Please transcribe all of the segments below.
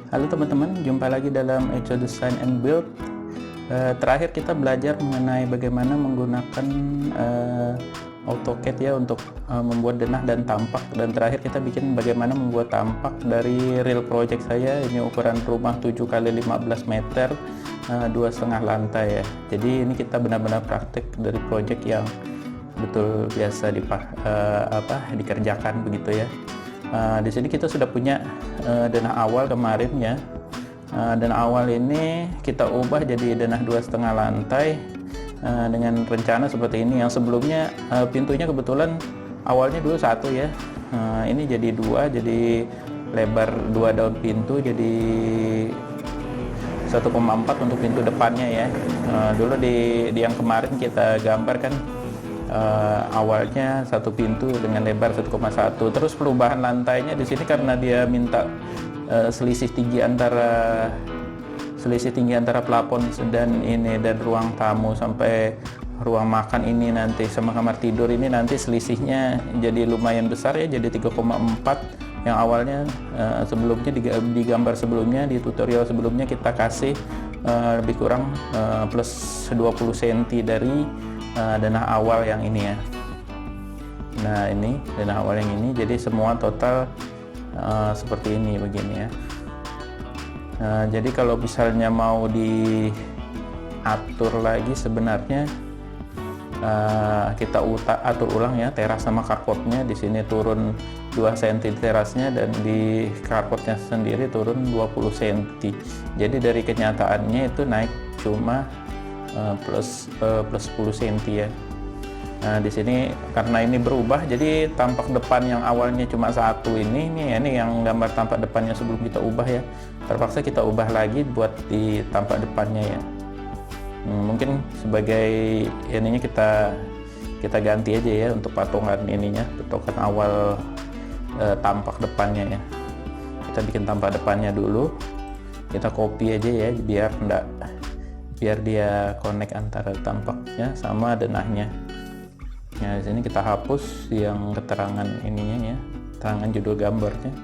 Halo teman-teman, jumpa lagi dalam Eco Design and Build. Terakhir kita belajar mengenai bagaimana menggunakan AutoCAD ya untuk membuat denah dan tampak. Dan terakhir kita bikin bagaimana membuat tampak dari real project saya. Ini ukuran rumah 7 x 15 meter, 2,5 lantai ya. Jadi ini kita benar-benar praktek dari project yang betul biasa dikerjakan begitu ya. Di sini kita sudah punya denah awal kemarin ya. Denah awal ini kita ubah jadi denah 2,5 lantai dengan rencana seperti ini. Yang sebelumnya pintunya kebetulan awalnya dulu satu ya. Ini jadi dua, jadi lebar 2 daun pintu jadi 1,4 untuk pintu depannya ya. Dulu di yang kemarin kita gambar kan awalnya satu pintu dengan lebar 1,1. Terus perubahan lantainya di sini karena dia minta selisih tinggi antara plafon dan ruang tamu sampai ruang makan ini nanti sama kamar tidur ini nanti selisihnya jadi lumayan besar ya, jadi 3,4. Yang awalnya sebelumnya di gambar sebelumnya, di tutorial sebelumnya kita kasih lebih kurang plus 20 cm dari denah awal yang ini ya. Nah ini denah awal yang ini, jadi semua total seperti ini begini ya. Jadi kalau misalnya mau diatur lagi sebenarnya kita atur ulang ya teras sama carportnya. Di sini turun 2 cm terasnya dan di carportnya sendiri turun 20 cm. Jadi dari kenyataannya itu naik cuma plus 10 cm ya. Nah di sini karena ini berubah, jadi tampak depan yang awalnya cuma satu ini yang gambar tampak depannya sebelum kita ubah ya. Terpaksa kita ubah lagi buat di tampak depannya ya. Mungkin sebagai ininya kita ganti aja ya untuk patungan ininya, patokan awal tampak depannya ya. Kita bikin tampak depannya dulu, kita copy aja ya biar dia connect antara tampaknya sama denahnya. Nah di sini kita hapus yang keterangan ininya ya, keterangan judul gambarnya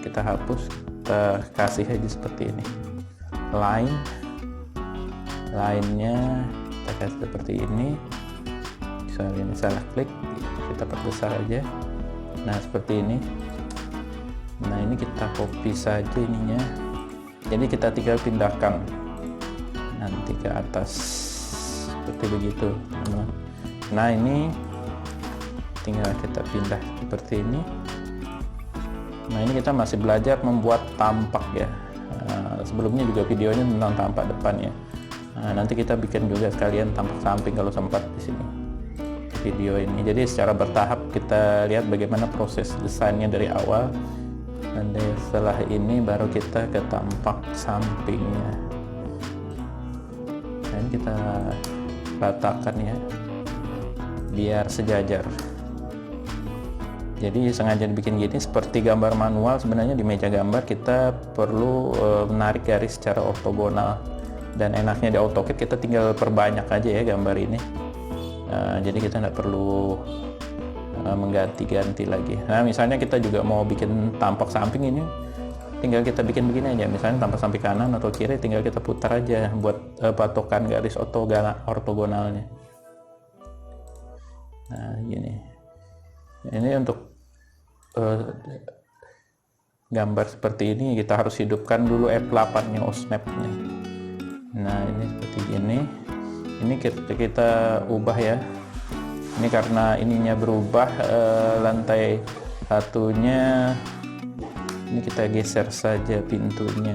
kita hapus, kita kasih aja seperti ini. Line-nya kita kasih seperti ini. Misalnya ini salah klik, kita perbesar aja. Nah seperti ini. Nah ini kita copy saja ininya. Jadi kita tinggal pindahkan nanti ke atas seperti begitu. Nah ini tinggal kita pindah seperti ini. Nah ini kita masih belajar membuat tampak ya. Sebelumnya juga videonya tentang tampak depan ya. Nanti kita bikin juga sekalian tampak samping kalau sempat di sini video ini. Jadi secara bertahap kita lihat bagaimana proses desainnya dari awal. Dan setelah ini baru kita ke tampak sampingnya. Dan kita ratakan ya biar sejajar. Jadi sengaja dibikin gini seperti gambar manual. Sebenarnya di meja gambar kita perlu menarik garis secara ortogonal, dan enaknya di AutoCAD kita tinggal perbanyak aja ya gambar ini. Jadi kita tidak perlu mengganti-ganti lagi. Nah misalnya kita juga mau bikin tampak samping ini, tinggal kita bikin begini aja, misalnya tampak samping kanan atau kiri tinggal kita putar aja buat patokan garis ortogonalnya. Nah gini, ini untuk gambar seperti ini kita harus hidupkan dulu F8 nya OSNAP-nya. Nah ini seperti gini, ini kita ubah ya. Ini karena ininya berubah, lantai satunya ini kita geser saja pintunya,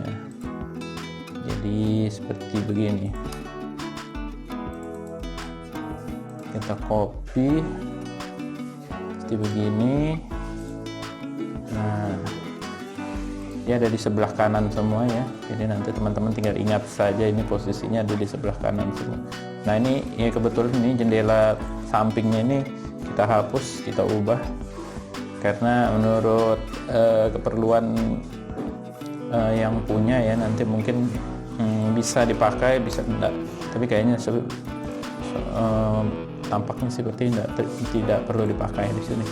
jadi seperti begini. Kita copy seperti begini. Nah dia ada di sebelah kanan semua ya, jadi nanti teman-teman tinggal ingat saja ini posisinya ada di sebelah kanan semua. Nah ini ya kebetulan ini jendela sampingnya ini kita hapus, kita ubah karena menurut keperluan yang punya ya, nanti mungkin bisa dipakai bisa enggak, tapi kayaknya tampaknya seperti tidak perlu dipakai di sini.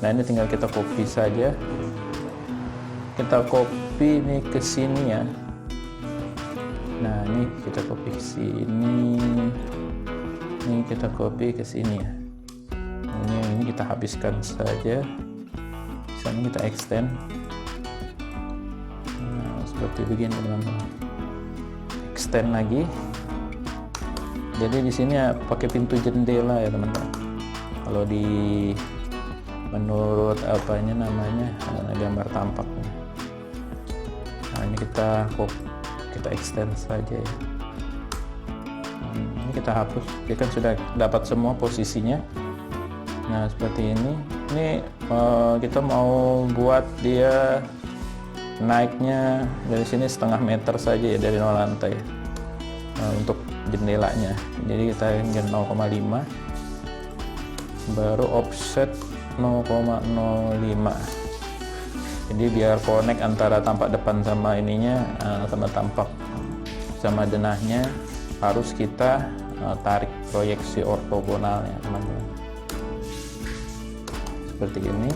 Nah ini tinggal kita copy saja, kita copy ini ke sini ya. Nah, ini kita copy ke sini. Ini kita copy ke sini ya. Ini kita habiskan saja. Di sana kita extend. Nah, seperti begini teman-teman. Extend lagi. Jadi di sini ya pakai pintu jendela ya teman-teman. Kalau di menurut apanya namanya gambar tampaknya. Nah, ini kita extend saja ya. Ini kita hapus. Dia kan sudah dapat semua posisinya. Nah, seperti ini. Ini kita mau buat dia naiknya dari sini 0,5 meter saja ya, dari nol lantai. Untuk jendelanya. Jadi kita ingin 0,5, baru offset 0,05. Jadi biar connect antara tampak depan sama ininya, sama tampak sama denahnya, harus kita tarik proyeksi ortogonalnya teman-teman. Seperti ini.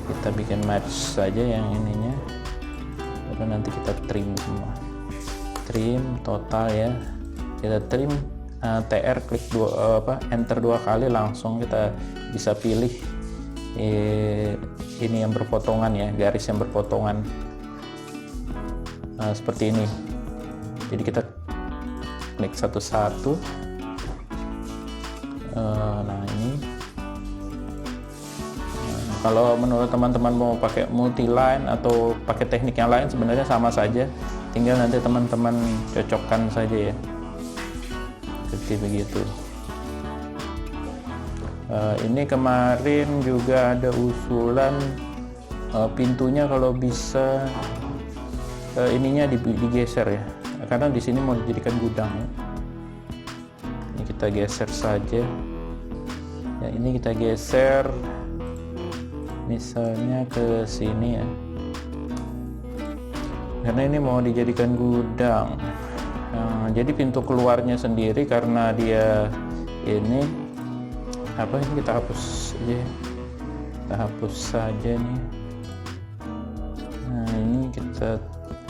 Kita bikin match saja yang ininya, lalu nanti kita trim semua. Trim total ya, kita trim TR, klik enter 2 kali, langsung kita bisa pilih ini yang berpotongan ya, garis yang berpotongan seperti ini. Jadi kita klik satu-satu. Nah, ini kalau menurut teman-teman mau pakai multi line atau pakai teknik yang lain, sebenarnya sama saja, tinggal nanti teman-teman cocokkan saja ya, seperti begitu. Ini kemarin juga ada usulan pintunya kalau bisa ininya digeser ya, karena di sini mau dijadikan gudang ya. Ini kita geser saja ya, ini kita geser misalnya ke sini ya, karena ini mau dijadikan gudang. Jadi pintu keluarnya sendiri, karena dia ini ini kita hapus aja, kita hapus saja nih. Nah, ini kita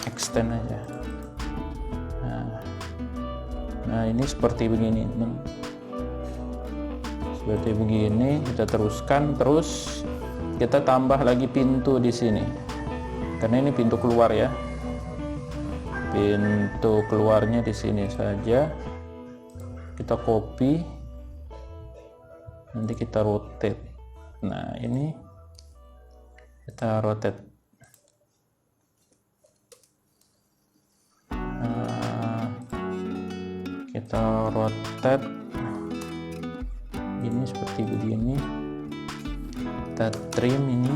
extend aja. Nah, ini seperti begini teman. Seperti begini kita teruskan, terus kita tambah lagi pintu di sini, karena ini pintu keluar ya. Pintu keluarnya di sini saja, kita copy, nanti kita rotate. Nah, ini kita rotate. Kita rotate ini seperti begini. Kita trim ini.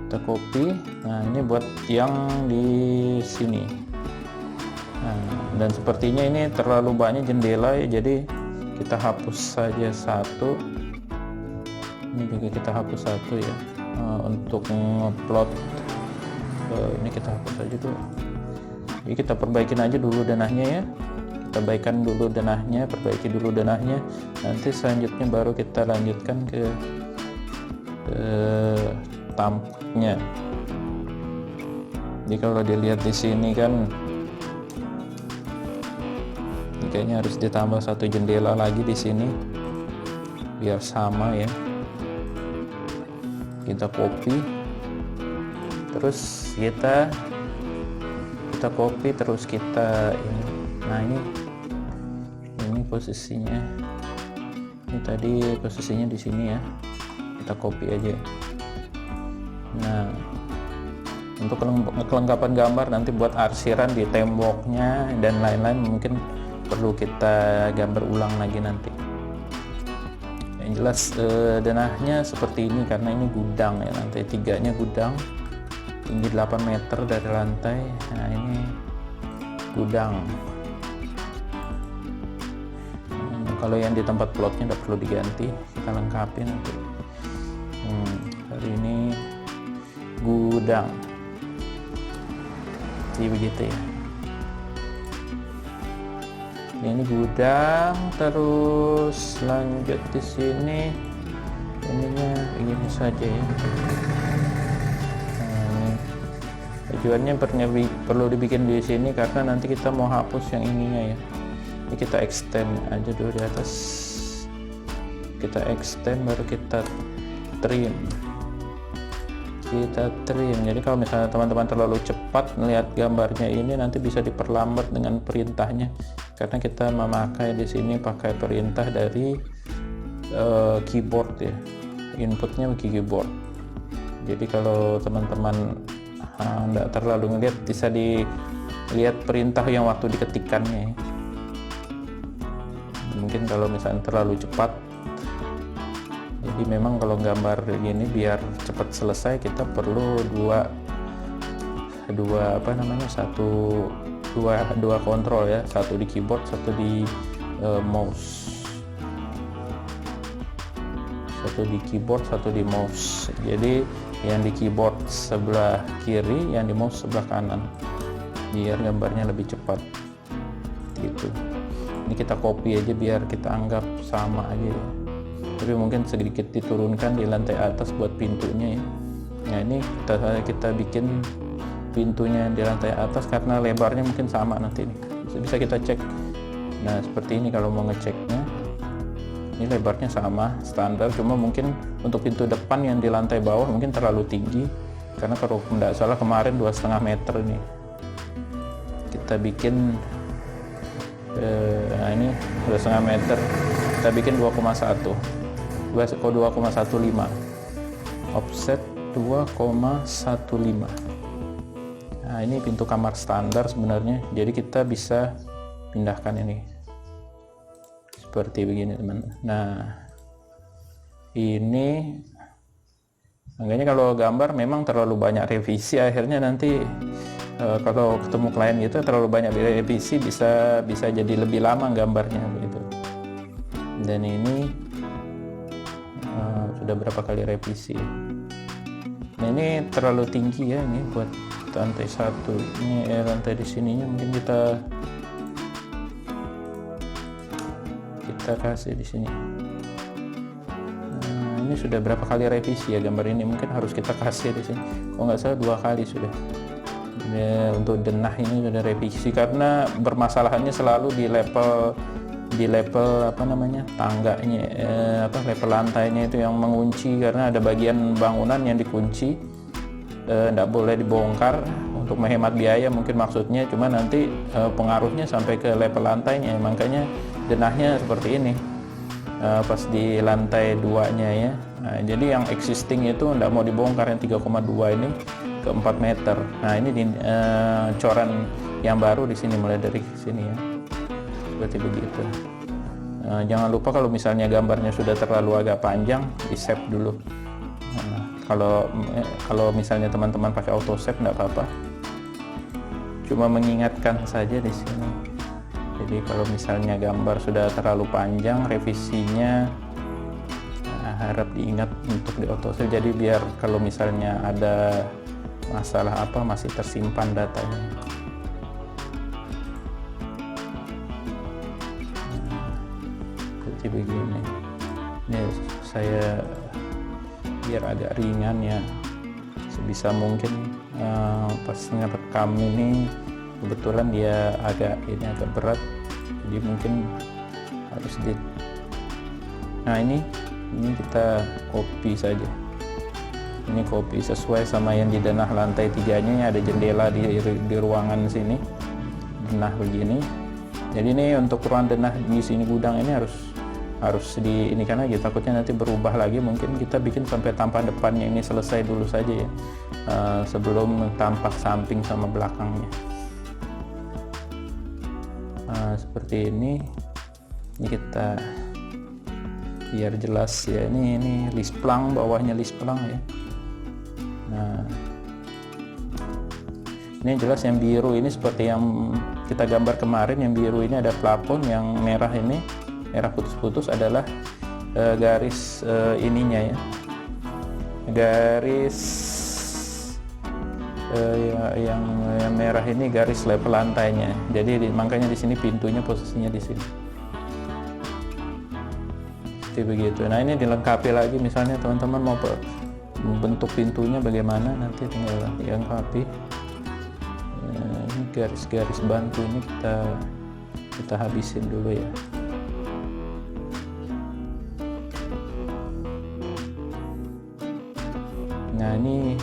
Kita copy. Nah, ini buat yang di sini. Dan sepertinya ini terlalu banyak jendela ya, jadi kita hapus saja satu. Ini juga kita hapus satu ya, untuk ngeplot. Ini kita hapus aja dulu. Jadi kita perbaikin aja dulu denahnya ya, kita baikkan dulu denahnya, perbaiki dulu denahnya, nanti selanjutnya baru kita lanjutkan ke tampaknya. Jadi kalau dilihat di sini kan kayaknya harus ditambah satu jendela lagi di sini biar sama ya. Kita copy, terus kita copy, terus kita ini. Nah, ini posisinya. Ini tadi posisinya di sini ya. Kita copy aja. Nah, untuk kelengkapan gambar nanti buat arsiran di temboknya dan lain-lain, mungkin perlu kita gambar ulang lagi nanti. Yang jelas denahnya seperti ini karena ini gudang ya, lantai 3-nya gudang, tinggi 8 meter dari lantai. Nah, ini gudang. Kalau yang di tempat plotnya udah perlu diganti, kita lengkapi nanti. Hari ini gudang, jadi begitu ya. Ini gudang, terus lanjut di sini ininya begini saja ya. Nah, tujuannya perlu dibikin di sini karena nanti kita mau hapus yang ininya ya. Ini kita extend aja dulu di atas, kita extend baru kita trim. Jadi kalau misalnya teman-teman terlalu cepat melihat gambarnya ini, nanti bisa diperlambat dengan perintahnya karena kita memakai di sini pakai perintah dari keyboard ya, inputnya keyboard. Jadi kalau teman-teman nggak terlalu ngelihat, bisa dilihat perintah yang waktu diketikkannya ya. Mungkin kalau misalnya terlalu cepat, jadi memang kalau gambar gini biar cepat selesai kita perlu dua kontrol ya, satu di keyboard, satu di mouse. Satu di keyboard, satu di mouse. Jadi yang di keyboard sebelah kiri, yang di mouse sebelah kanan, biar gambarnya lebih cepat gitu. Ini kita copy aja biar kita anggap sama aja ya. Tapi mungkin sedikit diturunkan di lantai atas buat pintunya ya. Nah ini kita bikin pintunya di lantai atas karena lebarnya mungkin sama nanti nih. Bisa kita cek. Nah seperti ini kalau mau ngeceknya. Ini lebarnya sama standar, cuma mungkin untuk pintu depan yang di lantai bawah mungkin terlalu tinggi karena kalau tidak salah kemarin 2,5 meter nih. Kita bikin nah ini 2,5 meter, kita bikin 2,15 offset 2,15. Nah ini pintu kamar standar sebenarnya, jadi kita bisa pindahkan ini seperti begini teman. Nah ini makanya kalau gambar memang terlalu banyak revisi, akhirnya nanti kalau ketemu klien gitu terlalu banyak revisi, bisa jadi lebih lama gambarnya begitu. Dan ini sudah berapa kali revisi. Nah ini terlalu tinggi ya, ini buat lantai 1. Ini lantai di sininya mungkin kita kasih di sini. Ini sudah berapa kali revisi ya gambar ini, mungkin harus kita kasih di sini. Kalau nggak salah 2 kali sudah. Ya, untuk denah ini sudah revisi karena bermasalahannya selalu di level apa namanya tangganya, level lantainya itu yang mengunci karena ada bagian bangunan yang dikunci, tidak boleh dibongkar untuk menghemat biaya mungkin maksudnya, cuma nanti pengaruhnya sampai ke level lantainya, makanya denahnya seperti ini pas di lantai 2-nya ya. Nah, jadi yang existing itu tidak mau dibongkar, yang 3,2 ini ke 4 meter. Nah ini di coran yang baru di sini, mulai dari sini ya, seperti begitu. Jangan lupa kalau misalnya gambarnya sudah terlalu agak panjang, di save dulu. Kalau misalnya teman-teman pakai auto save tidak apa-apa, cuma mengingatkan saja di sini. Jadi kalau misalnya gambar sudah terlalu panjang revisinya, harap diingat untuk di auto save, jadi biar kalau misalnya ada masalah apa masih tersimpan datanya. Seperti begini. Ini saya biar agak ringan ya, sebisa mungkin pas ngerekam ini kebetulan dia agak berat, jadi mungkin harus nah ini kita copy saja. Ini copy sesuai sama yang di denah lantai 3-nya, ada jendela di ruangan sini, denah begini. Jadi ini untuk ruang denah di sini gudang ini harus di ini karena aja, takutnya nanti berubah lagi. Mungkin kita bikin sampai tampak depannya ini selesai dulu saja ya, sebelum tampak samping sama belakangnya. Seperti ini kita biar jelas ya, ini list plank, bawahnya list plank ya. Nah ini jelas yang biru ini seperti yang kita gambar kemarin, yang biru ini ada plafon, yang merah ini, merah putus-putus adalah garis ininya ya, garis yang merah ini garis level lantainya. Jadi makanya di sini pintunya posisinya di sini seperti begitu. Nah, ini dilengkapi lagi, misalnya teman-teman mau bentuk pintunya bagaimana, nanti tinggal dilengkapi. Ini garis-garis bantu ini kita habisin dulu ya. Nah, ini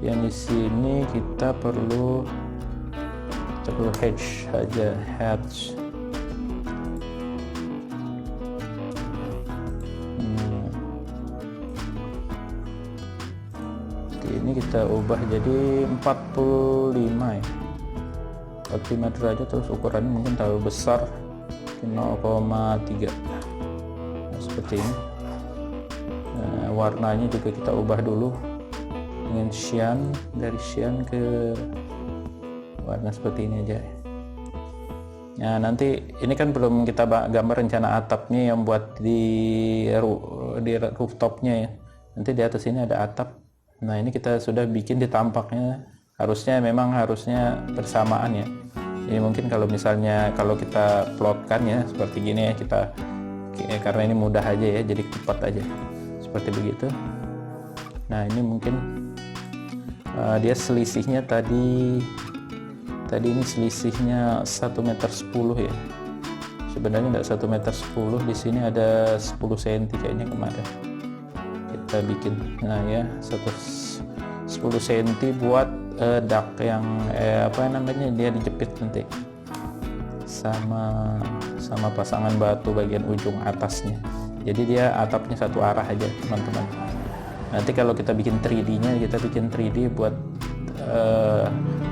yang di sini kita perlu hatch aja, hatch. Ini kita ubah jadi 45 ya, 45 derajat, terus ukurannya mungkin terlalu besar, 0,3. Nah, seperti ini. Nah, warnanya juga kita ubah dulu dengan cyan, dari cyan ke warna seperti ini aja. Nah, nanti ini kan belum kita gambar rencana atapnya yang buat di rooftopnya ya. Nanti di atas ini ada atap. Nah, ini kita sudah bikin di tampaknya, harusnya bersamaan ya. Jadi mungkin kalau misalnya kalau kita plotkan ya seperti gini ya, karena ini mudah aja ya, jadi cepat aja seperti begitu. Nah, ini mungkin dia selisihnya tadi ini selisihnya 1,10 meter ya. Sebenarnya enggak 1,10 meter, di sini ada 10 cm kayaknya kemarin kita bikin. Nah ya, 10 cm buat dak yang dia dijepit nanti sama pasangan batu bagian ujung atasnya. Jadi dia atapnya satu arah aja teman-teman. Nanti kalau kita bikin 3D-nya, kita bikin 3D buat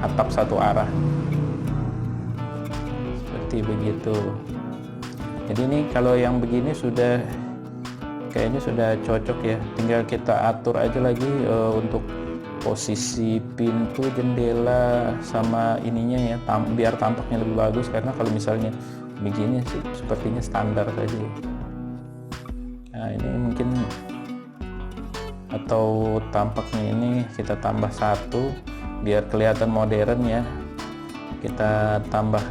atap satu arah seperti begitu. Jadi ini kalau yang begini kayaknya sudah cocok ya, tinggal kita atur aja lagi untuk posisi pintu, jendela sama ininya ya, biar tampaknya lebih bagus. Karena kalau misalnya begini sepertinya standar saja. Nah, ini mungkin, atau tampaknya ini kita tambah satu biar kelihatan modern ya. Kita tambah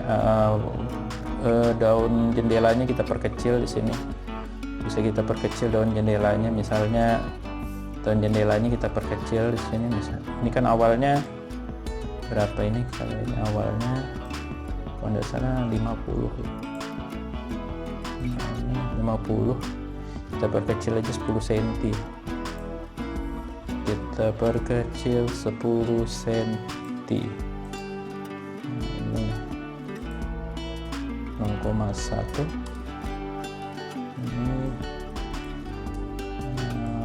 daun jendelanya, kita perkecil di sini. Bisa kita perkecil daun jendelanya, misalnya daun jendelanya kita perkecil di sini. Misalnya ini kan awalnya berapa ini? Kalau ini awalnya kalau nggak salah 50 ya. Ini 50, kita perkecil aja 10 cm. Kita perkecil 10 cm. Ini 0,1. Ini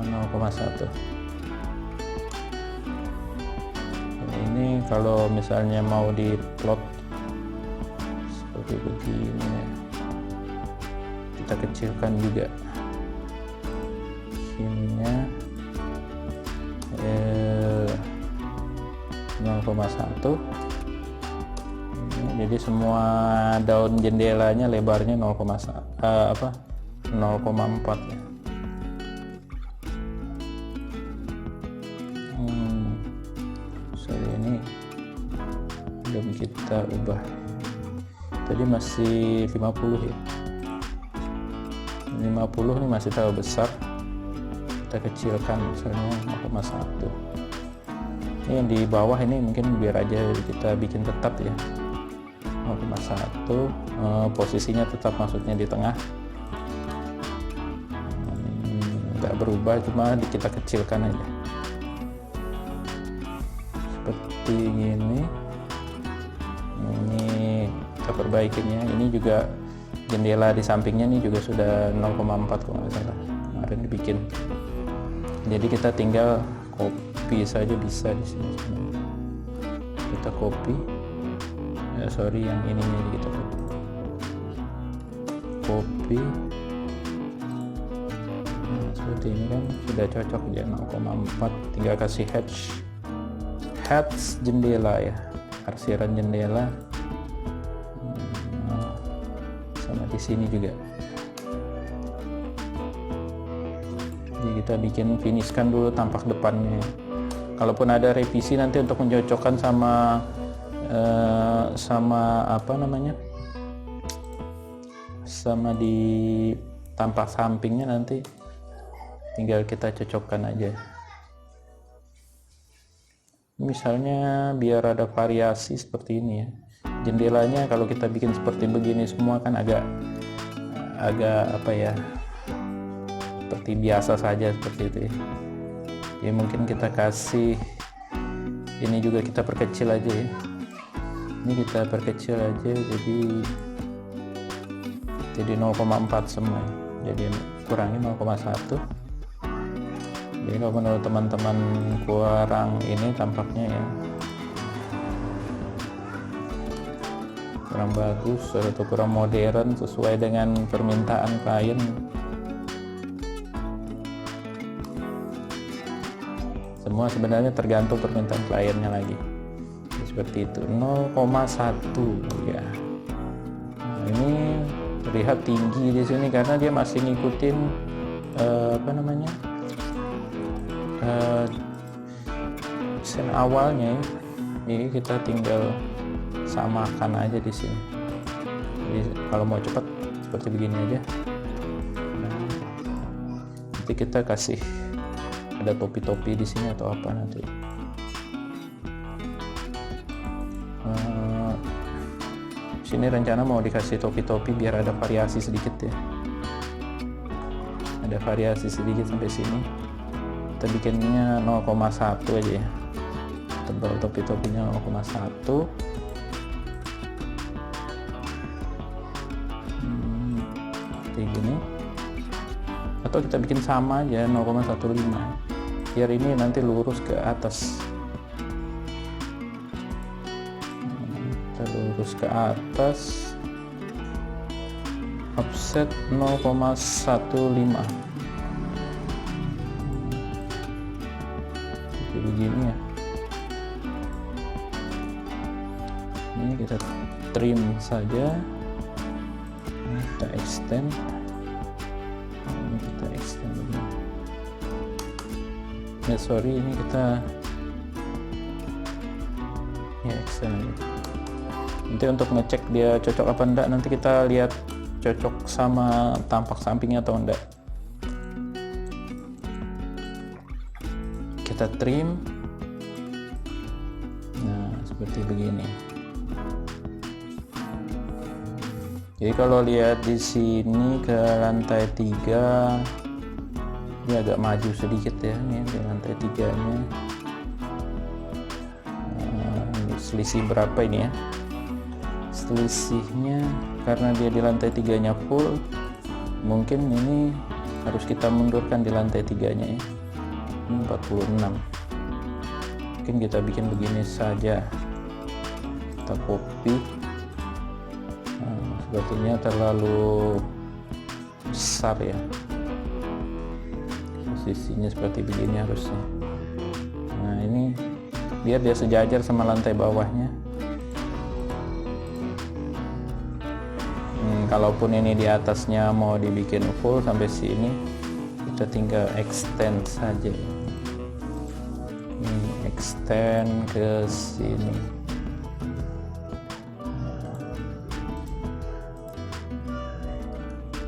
0,1. Ini kalau misalnya mau diplot seperti begini, kita kecilkan juga ininya 0,1. Jadi semua daun jendelanya lebarnya 0,4 ya. Ini belum kita ubah, tadi masih 50 ya. 50 ini masih terlalu besar, kita kecilkan misalnya 0,1. Ini yang di bawah ini mungkin biar aja kita bikin tetap ya, 0,1. Posisinya tetap, maksudnya di tengah, nggak berubah, cuma kita kecilkan aja seperti ini. Ini kita perbaikinnya. Ini juga jendela di sampingnya nih juga sudah 0,4 kalau nggak salah kemarin dibikin. Jadi kita tinggal copy saja, bisa di sini. Kita copy. Yang ininya kita copy. Nah, seperti ini kan sudah cocok ya, 0,4. Tinggal kasih hatch jendela ya, arsiran jendela. Sama di sini juga. Jadi kita bikin finishkan dulu tampak depannya. Kalaupun ada revisi nanti untuk mencocokkan sama sama di tampak sampingnya nanti tinggal kita cocokkan aja. Misalnya biar ada variasi seperti ini ya, jendelanya kalau kita bikin seperti begini semua kan agak apa ya, seperti biasa saja seperti itu ya. Ya mungkin kita kasih ini juga, kita perkecil aja ya, ini kita perkecil aja jadi 0,4 semua, jadi kurangi 0,1. Jadi kalau menurut teman-teman kurang ini tampaknya ya kurang bagus atau kurang modern sesuai dengan permintaan klien. Semua sebenarnya tergantung permintaan kliennya lagi. Seperti itu, 0,1 ya. Nah, ini terlihat tinggi di sini karena dia masih ngikutin sen awalnya ya. Jadi kita tinggal samakan aja di sini. Jadi kalau mau cepat seperti begini aja. Nah, nanti kita kasih ada topi-topi di sini atau apa nanti. Sini rencana mau dikasih topi-topi biar ada variasi sedikit ya. Ada variasi sedikit sampai sini. Kita bikinnya 0,1 aja ya. Tebal topi-topinya 0,1. Kayak gini. Atau kita bikin sama aja 0,15. Biar ini nanti lurus ke atas. Lurus ke atas, offset 0,15 seperti begini ya. Ini kita trim saja, ini kita extend, ini kita extend begini. Ya sorry, ini kita ya extend aja. Nanti untuk ngecek dia cocok apa enggak, nanti kita lihat cocok sama tampak sampingnya atau enggak. Kita trim. Nah, seperti begini. Jadi kalau lihat di sini ke lantai 3, ini agak maju sedikit ya, nih di lantai 3-nya. Selisih berapa ini ya? Selisihnya karena dia di lantai 3-nya full, mungkin ini harus kita mundurkan di lantai 3-nya ya. Ini 46. Mungkin kita bikin begini saja. Kita copy. Nah, sepertinya terlalu besar ya. Posisinya seperti begini harusnya. Nah, ini biar dia sejajar sama lantai bawahnya. Kalaupun ini di atasnya mau dibikin full sampai sini, kita tinggal extend saja. Ini extend ke sini.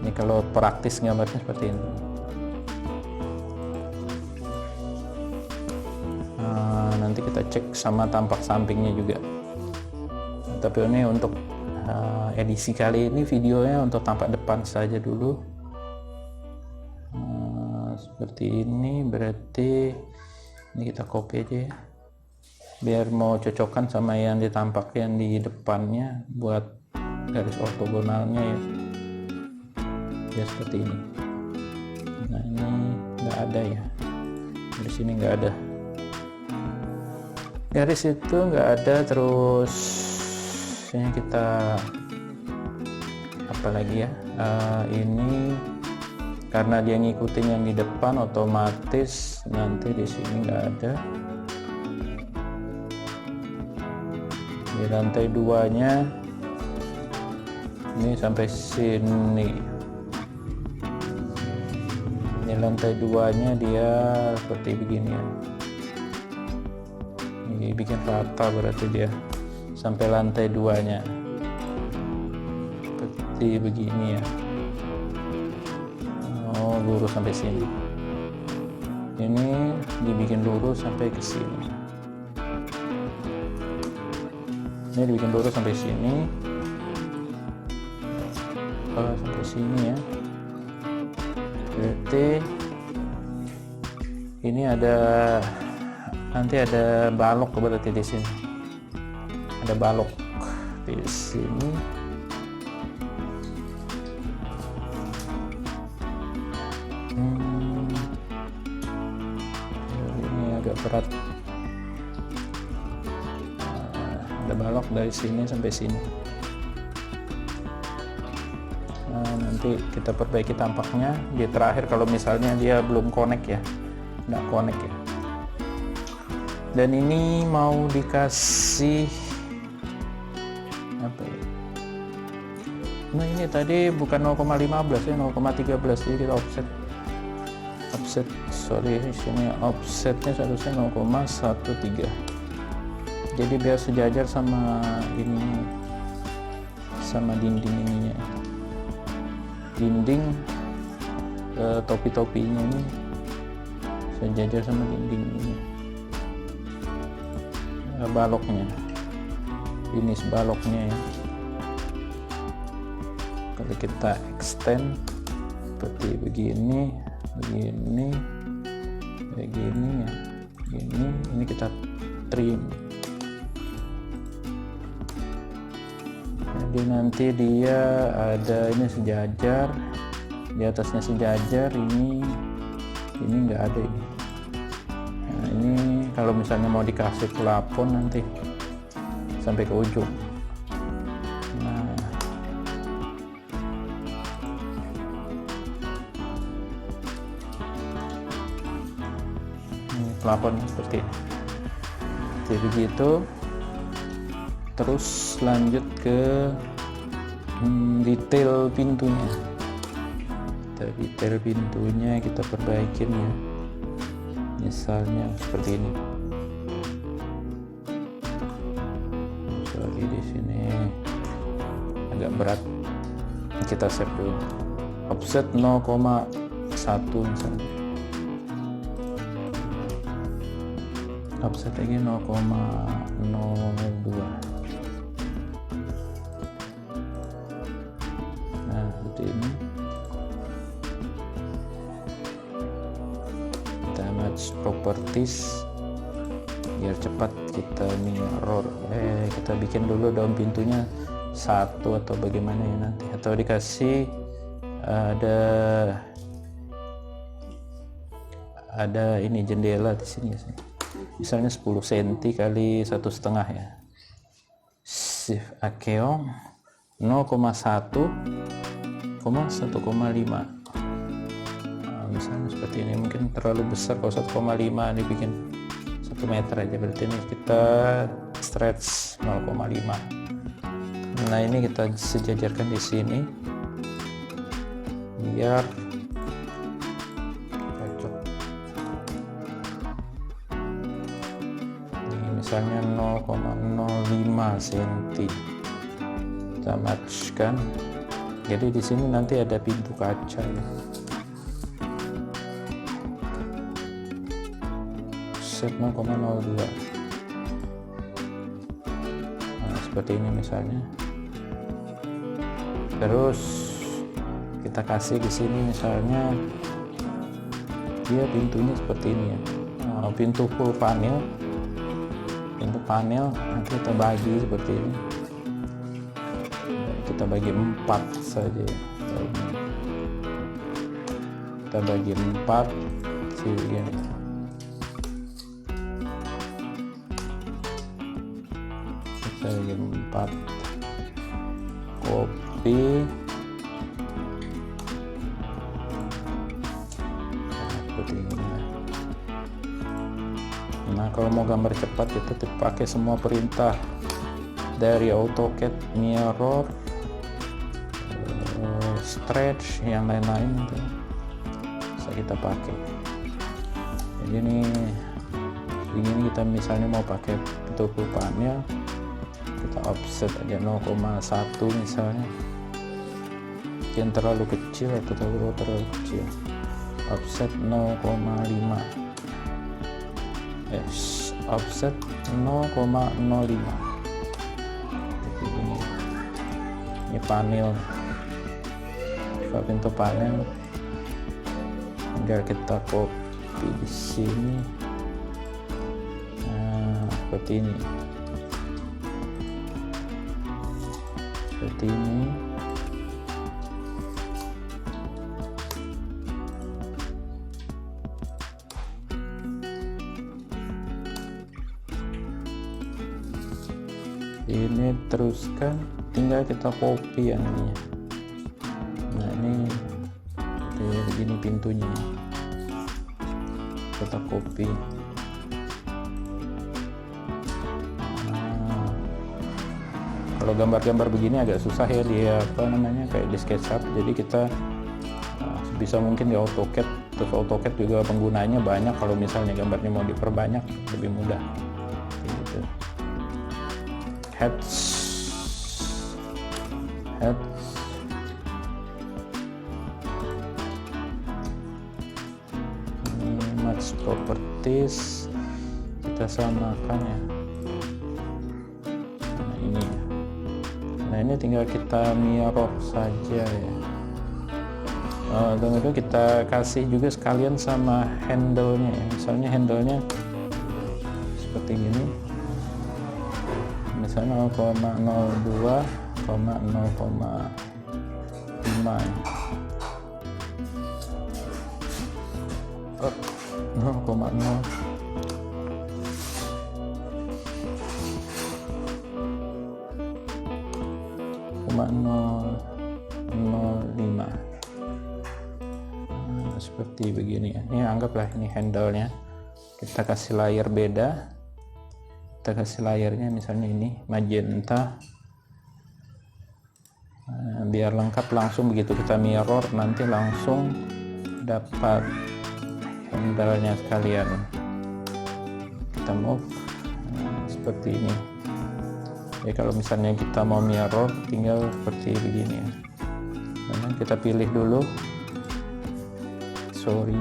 Ini kalau praktis gambarnya seperti ini. Nanti kita cek sama tampak sampingnya juga. Tapi ini untuk edisi kali ini videonya untuk tampak depan saja dulu. Seperti ini, berarti ini kita copy aja ya, biar mau cocokkan sama yang ditampak yang di depannya buat garis ortogonalnya ya. Ya seperti ini. Nah ini nggak ada ya, di sini nggak ada garis itu, nggak ada. Terus ini kita apalagi ya, ini karena dia ngikutin yang di depan, otomatis nanti di sini nggak ada. Di lantai 2-nya ini sampai sini. Ini lantai 2-nya dia seperti begini ya. Ini bikin rata, berarti dia sampai lantai 2-nya seperti begini ya. mau lurus sampai sini. Ini dibikin lurus sampai ke sini. Ini dibikin lurus sampai sini. Sampai sini ya. Berarti ini nanti ada balok berarti di sini. Ada balok di sini. Ini agak berat. Ada balok dari sini sampai sini. Nanti kita perbaiki tampaknya di terakhir kalau misalnya dia belum connect ya, nggak connect ya. Dan ini mau dikasih apa ya? Nah ini tadi bukan 0,15 ya, 0,13, jadi kita offset sorry, sini offsetnya seharusnya 0,13. Jadi biar sejajar sama ini, sama dinding ininya, dinding topi-topinya ini sejajar sama dinding ini. Baloknya ini baloknya ya. Kalau kita extend seperti begini ya, ini kita trim. Jadi nanti dia ada ini sejajar, di atasnya sejajar, ini nggak ada ini. Nah, ini kalau misalnya mau dikasih plafon nanti sampai ke ujung. Nah, ini plafon seperti ini. Jadi begitu. Terus lanjut ke detail pintunya. Detail pintunya kita perbaikin ya. Misalnya seperti ini. Sorry, di sini agak berat. Kita save dulu. Offset 0,1 misalnya. Offset lagi 0,02. Seperti ini. Kita match properties biar cepat kita mirror. Kita bikin dulu daun pintunya satu atau bagaimana ya nanti, atau dikasih ada ini jendela di sini misalnya 10 cm kali 1,5 ya. Shift Akeong 0,1,1,5. Misalnya seperti ini, mungkin terlalu besar. Kalau 1,5 dibikin 1 meter aja, berarti ini kita stretch 0,5. Nah ini kita sejajarkan di sini biar cocok. Ini misalnya 0,05 cm kita matchkan. Jadi di sini nanti ada pintu kaca ya. Set 0,02. Nah, seperti ini misalnya. Terus kita kasih di sini misalnya dia pintunya seperti ini ya. Nah, pintu full panel. Pintu panel nanti kita bagi seperti ini. Kita bagi 4 saja. Kita bagi 4 sini. Kita bagi 4. Copy. Seperti ini. Nah, kalau mau gambar cepat kita pakai semua perintah dari AutoCAD, mirror, stretch, yang lain-lain itu bisa kita pakai. Jadi ini kita misalnya mau pakai bentuk panel, kita offset aja 0,1 misalnya. Yang terlalu kecil atau terlalu kecil. offset 0,5, offset 0,05. Jadi ini panel, pintu panel, tinggal kita copy di sini. Nah, seperti ini. Ini teruskan, tinggal kita copy yang ini. Nah, ini begini pintunya, kita copy. Kalau gambar-gambar begini agak susah ya, dia kayak di SketchUp, jadi kita bisa mungkin di AutoCAD. Terus AutoCAD juga penggunanya banyak, kalau misalnya gambarnya mau diperbanyak lebih mudah gitu. Heads, match properties, kita samakan ya. Nah ini tinggal kita mirror saja ya. Dan itu kita kasih juga sekalian sama handle-nya ya. Misalnya handle-nya seperti gini, misalnya 0,02, 0,5 ya. 0,0 0,005. Seperti begini ya. Ini anggaplah ini handle-nya. Kita kasih layer beda. Kita kasih layernya misalnya ini magenta. Biar lengkap, langsung begitu kita mirror nanti langsung dapat handle-nya sekalian. Kita move seperti ini. Ya kalau misalnya kita mau mirror tinggal seperti begini ya. Nah, kita pilih dulu, sorry,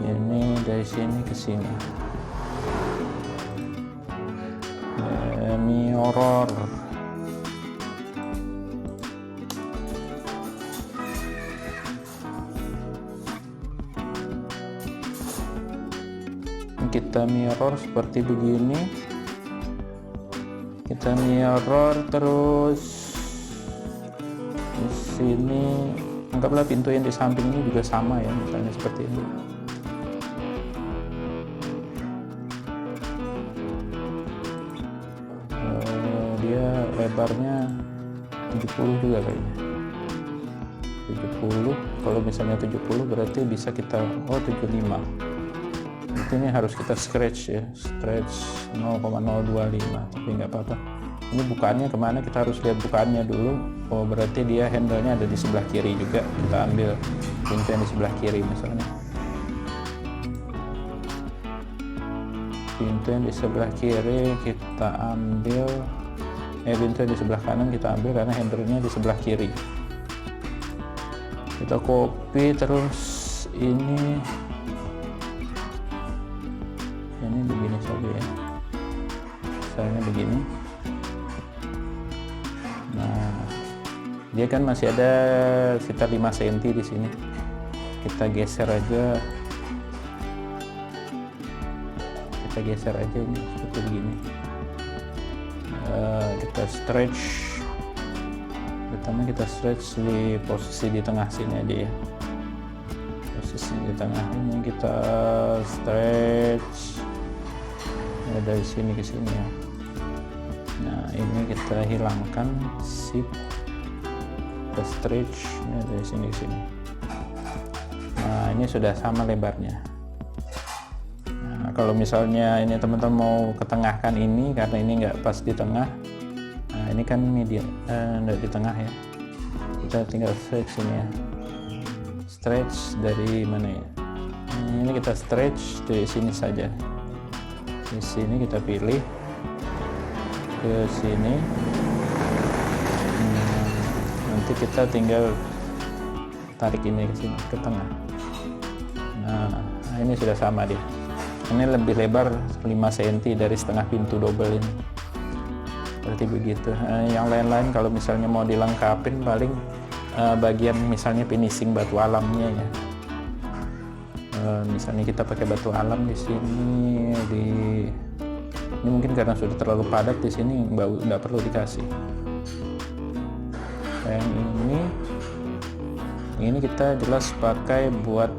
ini dari sini ke sini, mirror. Kita mirror seperti begini. Kita mirror terus di sini, anggaplah pintu yang di samping ini juga sama ya, misalnya seperti ini. Dia lebarnya 70 juga kayaknya. 70, kalau misalnya 70 berarti bisa kita 75. Ini harus kita scratch ya, scratch 0,025, tapi nggak apa-apa. Ini bukaannya kemana, kita harus lihat bukaannya dulu. Oh berarti dia handle-nya ada di sebelah kiri juga, kita ambil pintu yang di sebelah kiri misalnya. Pintu yang di sebelah kiri kita ambil, pintu yang di sebelah kanan kita ambil karena handle-nya di sebelah kiri. Kita copy terus ini begini saja ya, misalnya begini. Nah dia kan masih ada sekitar 5 cm di sini, kita geser aja, ini seperti begini. Kita stretch, pertama kita stretch di posisi di tengah sini aja ya, posisi di tengah ini kita stretch dari sini ke sini ya. Nah ini kita hilangkan shift, kita stretch dari sini ke sini. Nah ini sudah sama lebarnya. Nah, kalau misalnya ini teman-teman mau ketengahkan ini, karena ini nggak pas di tengah. Nah ini kan media nggak di tengah ya, kita tinggal stretch ini ya, stretch dari mana ya, ini kita stretch dari sini saja. Di sini kita pilih ke sini. Nanti kita tinggal tarik ini ke sini, ke tengah. Nah, ini sudah sama dia. Ini lebih lebar 5 cm dari setengah pintu double ini. Seperti begitu. Yang lain-lain kalau misalnya mau dilengkapin paling bagian misalnya finishing batu alamnya ya. Misalnya kita pakai batu alam di sini, ini mungkin karena sudah terlalu padat di sini nggak perlu dikasih. Dan ini kita jelas pakai buat,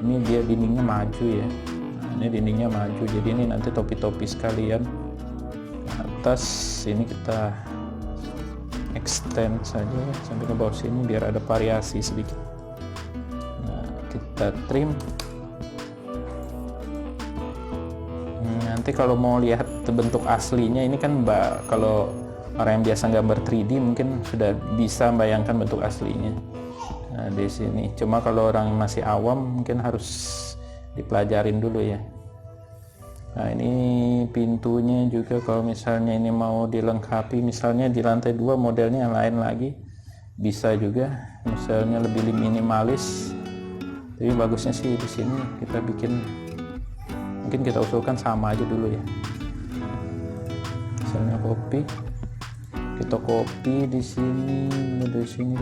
ini dia dindingnya maju ya. Nah, ini dindingnya maju, jadi ini nanti topi-topi sekalian atas ini kita extend saja sampai ke bawah sini biar ada variasi sedikit. Nah, kita trim. Nanti kalau mau lihat bentuk aslinya ini kan kalau orang yang biasa gambar 3D mungkin sudah bisa membayangkan bentuk aslinya. Nah, di sini cuma kalau orang masih awam mungkin harus dipelajarin dulu ya. Nah, ini pintunya juga kalau misalnya ini mau dilengkapi, misalnya di lantai 2 modelnya yang lain lagi bisa juga, misalnya lebih minimalis. Tapi bagusnya sih di sini kita bikin, mungkin kita usulkan sama aja dulu ya. Misalnya kita copy di sini, di sini.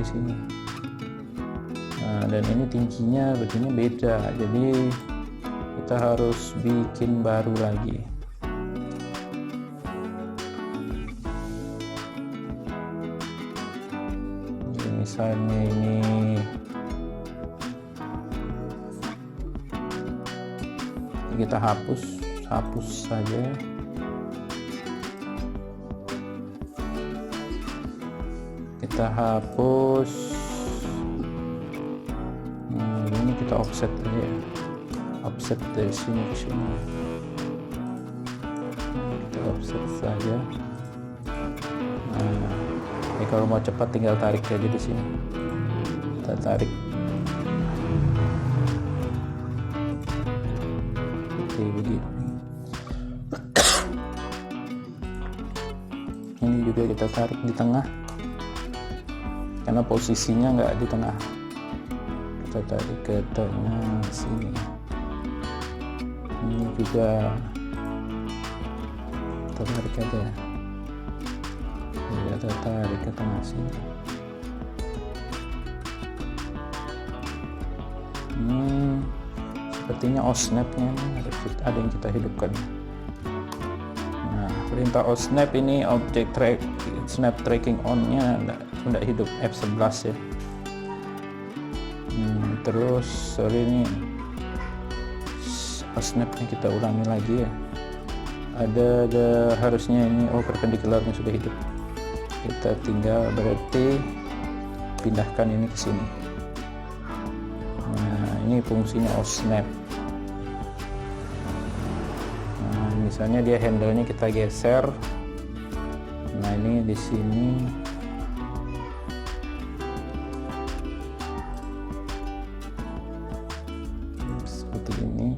Nah, dan ini tingginya begini beda, jadi kita harus bikin baru lagi. Jadi misalnya ini kita hapus saja. Kita hapus. Ini kita offset aja ya. Offset dari sini ke sini. Kita offset saja. Nah, ini kalau mau cepat tinggal tarik aja di sini. Kita tarik. Begini. Ini juga kita tarik di tengah karena posisinya nggak di tengah, kita tarik ke tengah sini. Ini juga kita tarik aja, kita tarik ke tengah sini. Sepertinya OSNAP-nya ada yang kita hidupkan. Nah, perintah OSNAP ini object snap tracking on-nya sudah hidup F11 ya. Terus ini OSNAP-nya kita ulangi lagi ya. Ada harusnya ini perpendicular-nya sudah hidup. Kita tinggal berarti pindahkan ini ke sini. Ini fungsinya OSNAP. Nah, misalnya dia handle-nya kita geser. Nah, ini di sini. Seperti ini.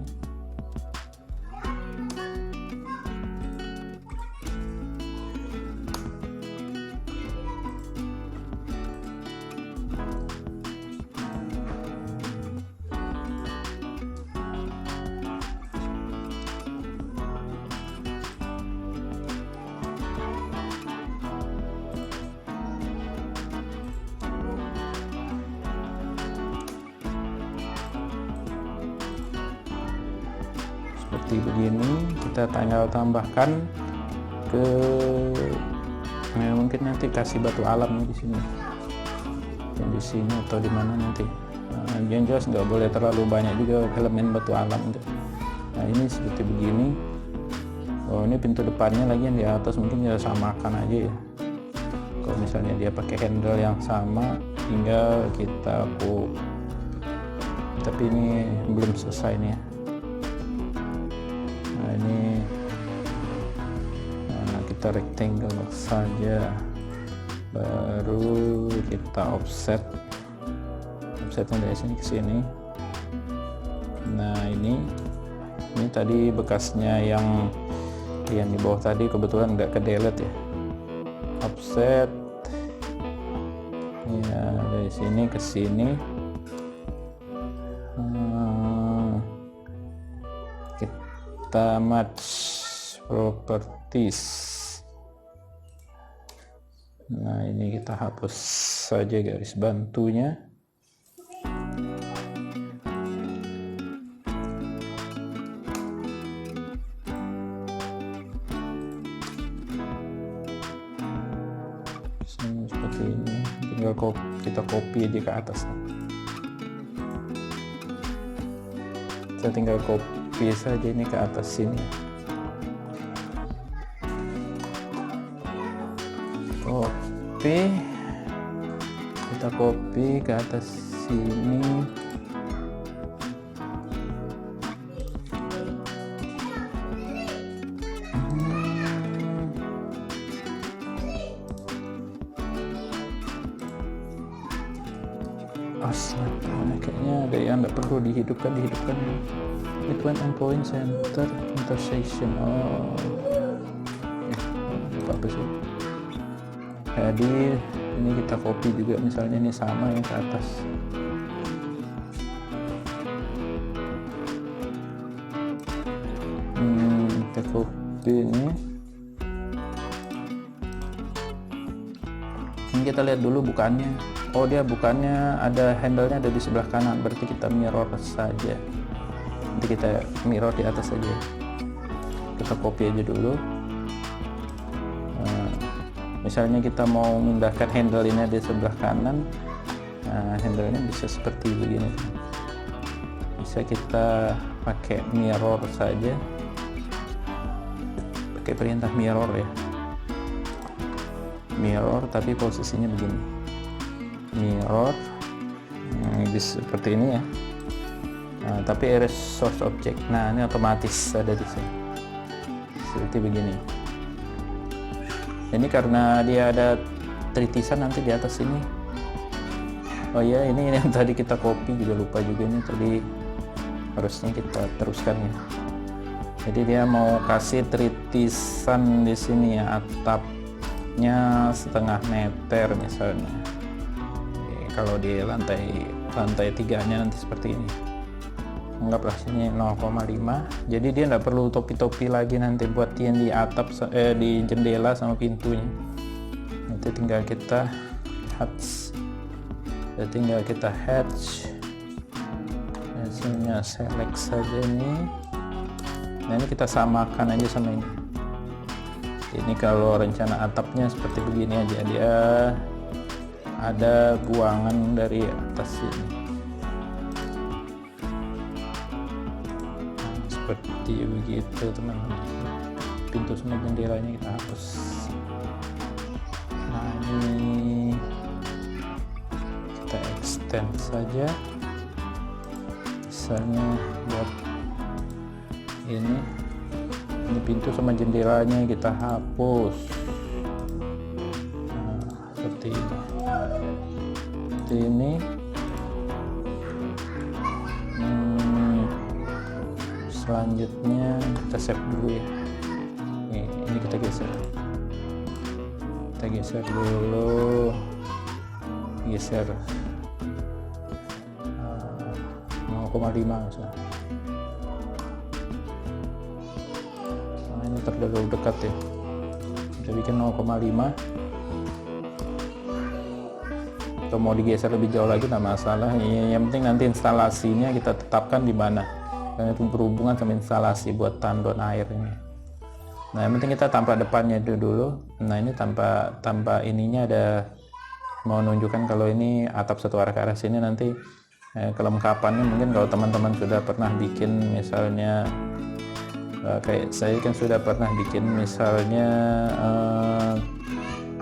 Seperti begini, kita tambahkan ke mungkin nanti kasih batu alam di sini, yang di sini atau di mana nanti. Yang jelas nggak boleh terlalu banyak juga elemen batu alam. Nah, ini seperti begini. Oh, ini pintu depannya lagi yang di atas mungkin ya samakan aja ya. Kalau misalnya dia pakai handle yang sama, tinggal kita tapi ini belum selesai nih ya. Nah, ini kita rectangle saja, baru kita offsetnya dari sini ke sini. Nah, ini tadi bekasnya yang di bawah tadi kebetulan nggak ke delete ya. Offset ya dari sini ke sini. kita match properties. Nah, ini kita hapus saja garis bantunya. Seperti ini, tinggal kita copy aja ke atas. Kita tinggal copy saja ini ke atas sini. Copy, kita copy ke atas sini. Kayaknya ada yang nggak perlu dihidupkan between endpoint center intersection. Apa sih? Jadi ini kita copy juga, misalnya ini sama yang ke atas. Kita copy ini. Ini kita lihat dulu bukannya. Oh, dia bukannya ada handle-nya ada di sebelah kanan, berarti kita mirror saja. Nanti kita mirror di atas saja. Kita copy aja dulu. Misalnya kita mau memindahkan handle ini di sebelah kanan, handle-nya bisa seperti begini. Bisa kita pakai mirror saja, pakai perintah mirror ya. Mirror tapi posisinya begini. Mirror bisa seperti ini ya. Tapi erase source object. Nah, ini otomatis ada di sini seperti begini. Ini karena dia ada tritisan nanti di atas sini. Oh ya, ini yang tadi kita copy juga lupa juga, ini tadi harusnya kita teruskan ya. Jadi dia mau kasih tritisan di sini ya, atapnya setengah meter misalnya. Kalau di lantai 3-nya nanti seperti ini, anggaplah sini 0,5. jadi dia nggak perlu topi-topi lagi nanti buat yang di atap, di jendela sama pintunya. Nanti tinggal kita hatch, hasilnya select saja nih. Nah, ini kita samakan aja sama ini. Ini kalau rencana atapnya seperti begini aja, dia ada buangan dari atas sini. Seperti begitu teman-teman. Pintu sama jendelanya kita hapus. Nah, ini kita extend saja. Misalnya buat ini pintu sama jendelanya kita hapus. Nah, seperti ini. Selanjutnya kita save dulu ya. Ini kita geser dulu, geser 0,5 misalnya. Nah, ini terlalu dekat ya, kita bikin 0,5. Atau mau digeser lebih jauh lagi nggak masalah. Yang penting nanti instalasinya kita tetapkan di mana, dan itu berhubungan sama instalasi buat tandon air ini. Nah, yang penting kita tampak depannya dulu. Nah, ini tanpa ininya ada mau menunjukkan kalau ini atap satu arah ke arah sini. Nanti kelengkapannya mungkin kalau teman-teman sudah pernah bikin, misalnya kayak saya kan sudah pernah bikin misalnya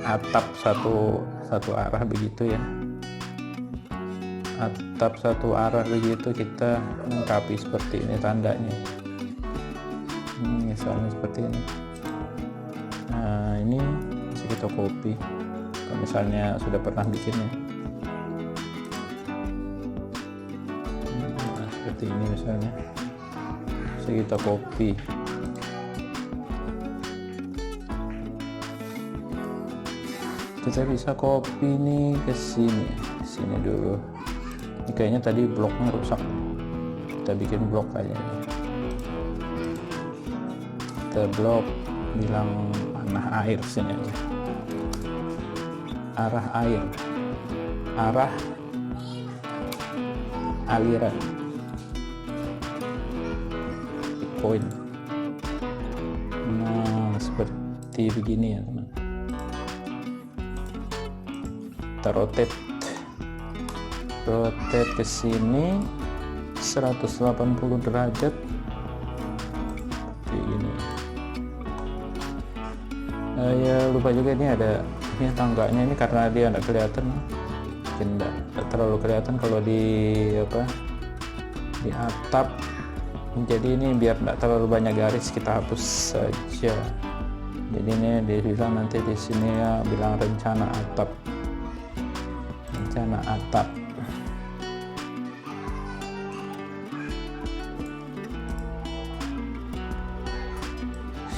atap satu arah begitu ya, atap satu arah begitu, kita lengkapi seperti ini tandanya. Misalnya seperti ini. Nah, ini bisa kita copy kalau misalnya sudah pernah bikinnya. Nah, seperti ini misalnya bisa kita copy. Kita bisa copy nih ke sini dulu. Ini kayaknya tadi bloknya rusak, kita bikin blok aja. blok, bilang panah air sini aja, arah air, arah aliran, poin. Nah, seperti begini ya teman. Kita rotate ke sini 180 derajat kayak gini. Ya lupa juga ini ada ini tangganya, ini karena dia nggak kelihatan, mungkin nggak terlalu kelihatan kalau di atap. Jadi ini biar nggak terlalu banyak garis kita hapus saja. Jadi ini dibilang nanti di sini ya bilang rencana atap.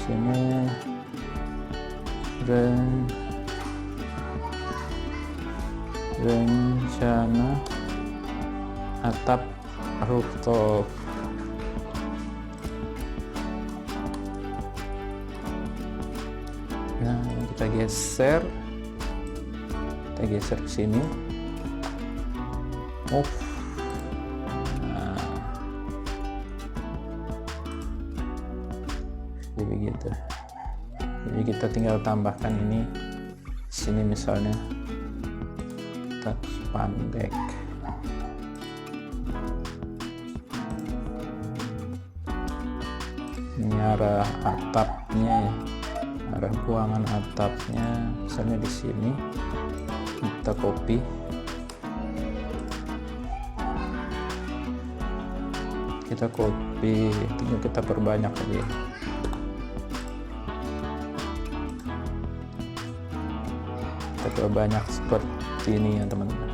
Sini rencana atap rooftop. Nah, kita geser ke sini. Move. Nah, jadi begitu. Jadi kita tinggal tambahkan ini sini misalnya kita pandek. Ini arah atapnya ya, arah buangan atapnya misalnya di sini. Kita copy, tinggal kita perbanyak aja. Kita perbanyak seperti ini ya teman-teman.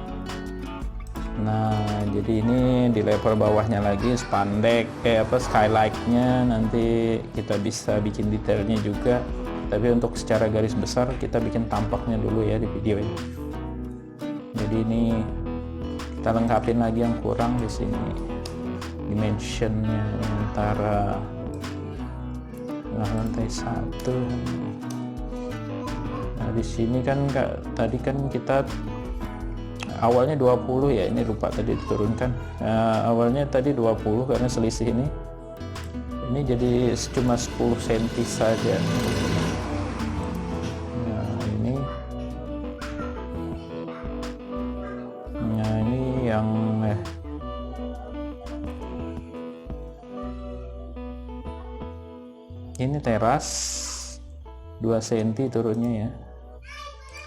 Nah, jadi ini di level bawahnya lagi spandek skylightnya, nanti kita bisa bikin detailnya juga. Tapi untuk secara garis besar kita bikin tampaknya dulu ya di video ini. Jadi ini kita lengkapin lagi yang kurang di sini, dimensionnya antara lantai 1. Nah di sini kan tadi kan kita awalnya 20 ya, ini lupa tadi diturunkan. Nah, awalnya tadi 20 karena selisih ini jadi cuma 10 cm saja. Ini teras 2 cm turunnya ya,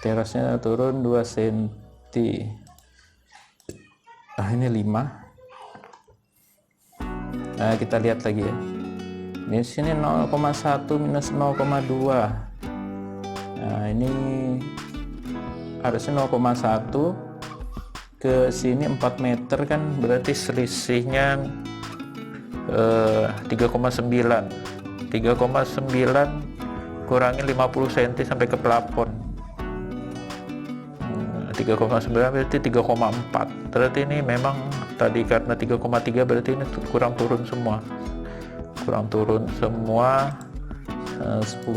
terasnya turun 2 cm. Ini 5. Nah, kita lihat lagi ya, di sini 0,1 minus 0,2. Nah ini harusnya 0,1 ke sini 4 meter kan, berarti selisihnya 3,9 kurangi 50 cm sampai ke plafon. 3,9 berarti 3,4. Berarti ini memang tadi karena 3,3 berarti ini kurang turun semua 10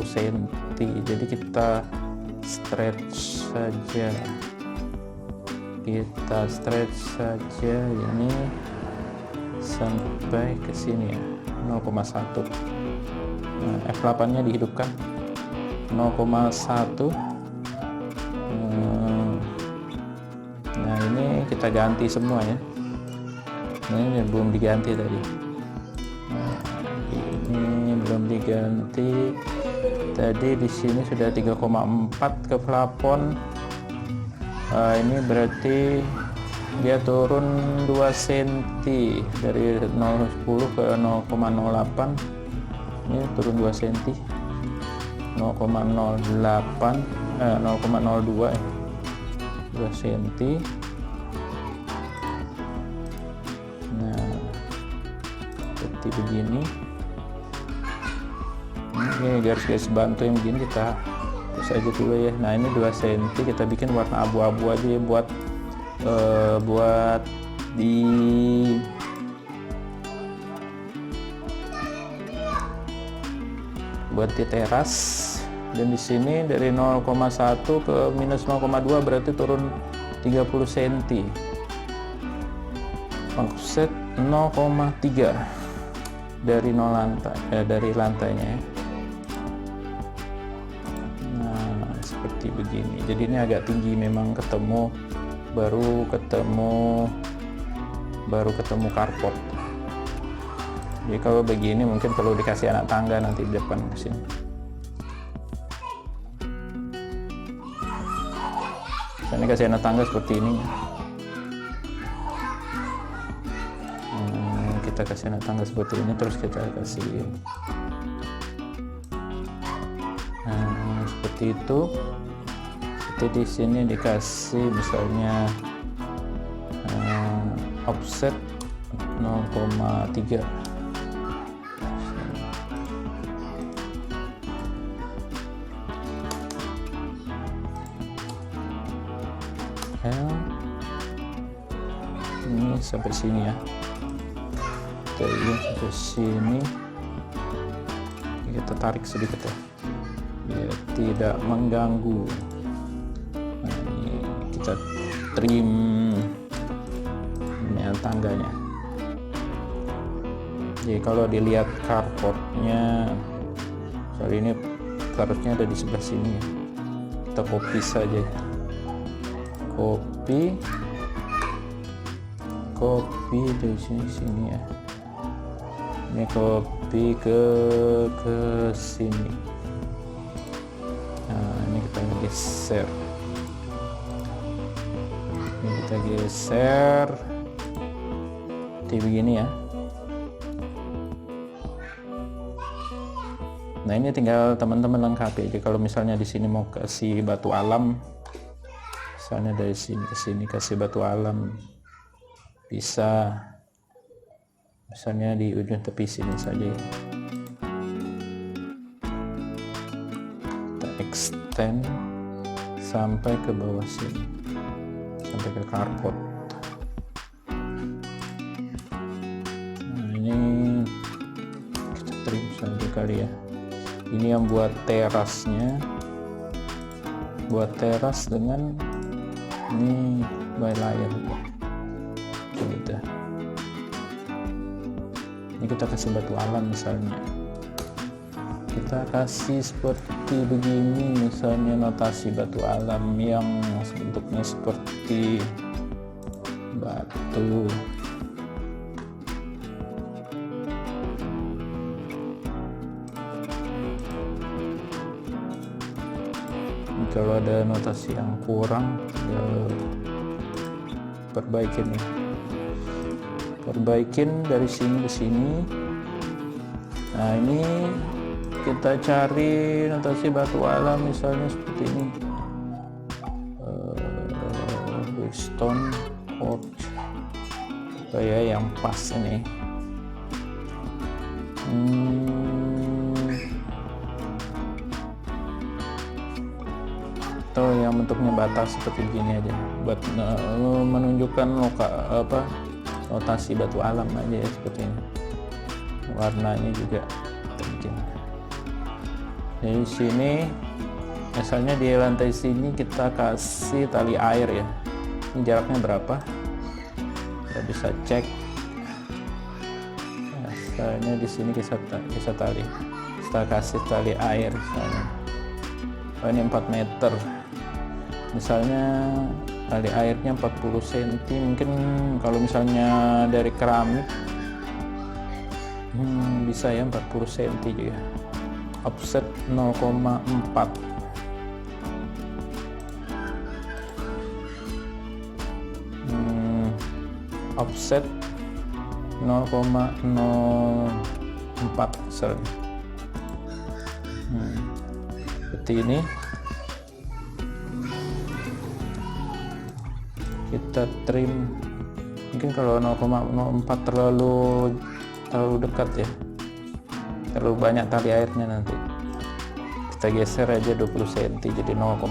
cm. Jadi kita stretch saja, ini sampai ke sini ya, 0,1. F8 nya dihidupkan 0,1. Nah ini kita ganti semua ya, ini belum diganti tadi. Nah, ini belum diganti tadi, di sini sudah 3,4 ke plafon. Ini berarti dia turun 2 cm dari 0,10 ke 0,08. Ini turun 2 cm, 0,02 ya, 2 cm. Nah seperti begini. Ini garis-garis bantu yang begini kita hapus aja dulu ya. Nah ini 2 cm kita bikin warna abu-abu aja ya, buat di buat di teras. Dan di sini dari 0,1 ke minus 0,2 berarti turun 30 cm. Offset 0,3 dari dari lantainya ya. Nah, seperti begini. Jadi ini agak tinggi memang, baru ketemu karpot. Jadi kalau begini mungkin perlu dikasih anak tangga nanti di depan sini. Ini kasih anak tangga seperti ini. Kita kasih anak tangga seperti ini, terus kita kasih seperti itu. Seperti di sini dikasih misalnya offset 0,3. Ini sampai sini ya. Ini sampai sini. Kita tarik sedikit ya, biar tidak mengganggu. Nah, ini kita trim ini tangganya. Jadi kalau dilihat karpotnya, soal ini karpotnya ada di sebelah sini ya. Kita copy saja, copy dari sini ya. Ini copy ke sini. Nah, ini kita geser. Ini kita geser seperti begini ya. Nah, ini tinggal teman-teman lengkapi. Jadi kalau misalnya di sini mau kasih batu alam, misalnya dari sini ke sini kasih batu alam, bisa. Misalnya di ujung tepi sini saja. Kita extend sampai ke bawah sini, sampai ke karpot. Nah, ini kita trim saja kali ya. Ini yang buat terasnya, buat teras dengan ini by layer gitu. Ini kita kasih batu alam misalnya, kita kasih seperti begini misalnya, notasi batu alam yang bentuknya seperti batu. Kalau ada notasi yang kurang, ya perbaikin dari sini ke sini. Nah, ini kita cari notasi batu alam misalnya seperti ini, stone quartz, kayak yang pas ini. Atau yang bentuknya bata seperti gini aja, buat menunjukkan notasi batu alam aja ya, seperti ini. Warnanya juga bikin. Dari sini misalnya di lantai sini kita kasih tali air ya. Ini jaraknya berapa? Kita bisa cek. Misalnya di sini kita kasih tali air misalnya. Oh, ini 4 meter. Misalnya tali airnya 40 cm, mungkin kalau misalnya dari keramik bisa ya 40 cm juga. Offset 0,4. Offset 0,04 seperti ini. Kita trim, mungkin kalau 0,04 terlalu dekat ya, terlalu banyak tali airnya, nanti kita geser aja 20 cm jadi 0,6.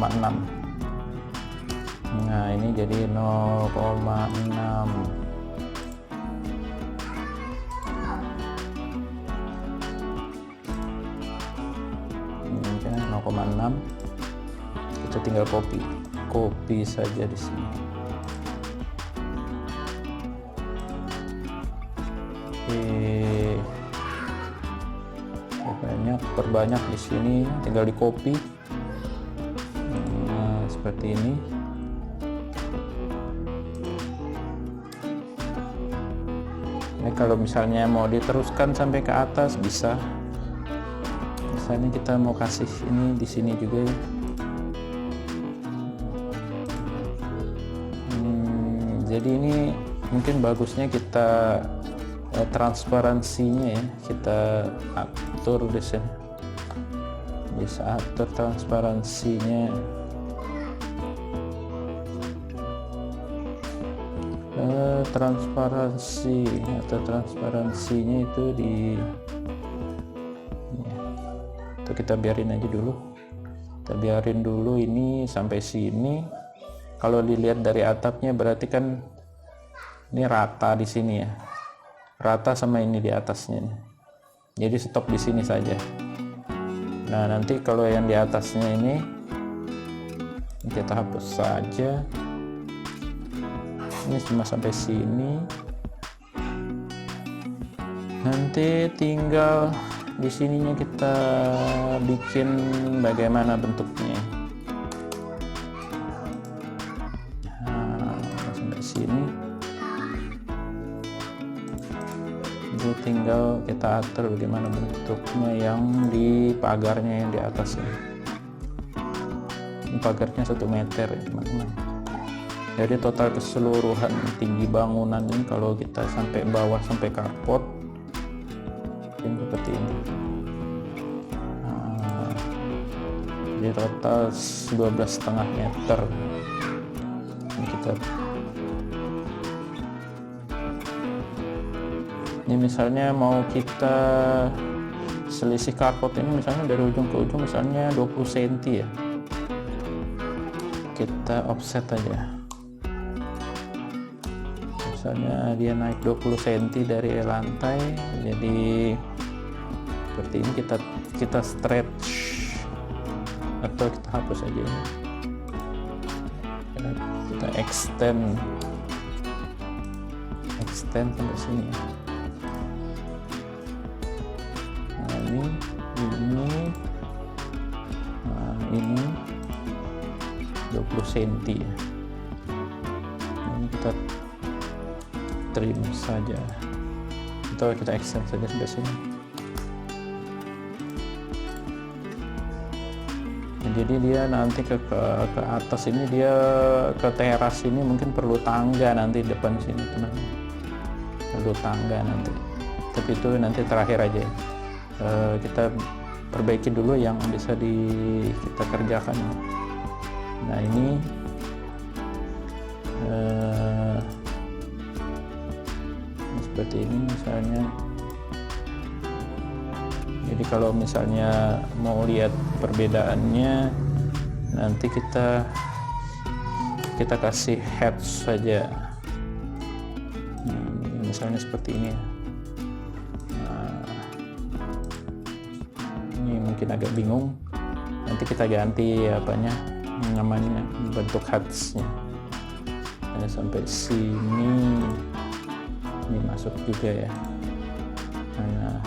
Nah, ini jadi 0,6. ya, 0,6. Kita tinggal copy saja di sini. Oke, perbanyak di sini, tinggal di copy. Nah, seperti ini. Ini kalau misalnya mau diteruskan sampai ke atas bisa. Misalnya kita mau kasih ini di sini juga ya. Jadi ini mungkin bagusnya kita transparansinya ya, kita atur di sini. Bisa atur transparansinya. Transparansi atau transparansinya itu di ya, itu kita biarin aja dulu. Kita biarin dulu ini sampai sini. Kalau dilihat dari atapnya berarti kan ini rata di sini ya, rata sama ini di atasnya nih. Jadi stop di sini saja. Nah, nanti kalau yang di atasnya ini kita hapus saja. Ini cuma sampai sini. Nanti tinggal di sininya kita bikin bagaimana bentuknya. Nah, sampai sini. Jadi tinggal kita atur bagaimana bentuknya yang di pagarnya yang di atas ini. Ini pagarnya 1 meter ya teman-teman. Jadi total keseluruhan tinggi bangunan ini kalau kita sampai bawah sampai carport ini seperti ini. Nah, jadi total 12,5 meter. Ini misalnya mau kita selisih carport ini misalnya dari ujung ke ujung misalnya 20 cm ya. Kita offset aja. Misalnya dia naik 20 cm dari lantai, jadi seperti ini kita stretch atau kita hapus aja ini. Kita extend sampai sini. Nah, ini 20 cm ya. Ini kita trim saja atau kita extend saja sampai sini. Nah, jadi dia nanti ke atas ini, dia ke teras ini mungkin perlu tangga nanti depan sini teman, perlu tangga nanti, tapi itu nanti terakhir aja. Kita perbaiki dulu yang bisa kita kerjakan. Nah, ini seperti ini misalnya. Jadi kalau misalnya mau lihat perbedaannya, nanti kita kasih head saja. Misalnya seperti ini. Nah, ini mungkin agak bingung, nanti kita ganti namanya bentuk headsnya. Sampai sini. Ini masuk juga ya. Nah,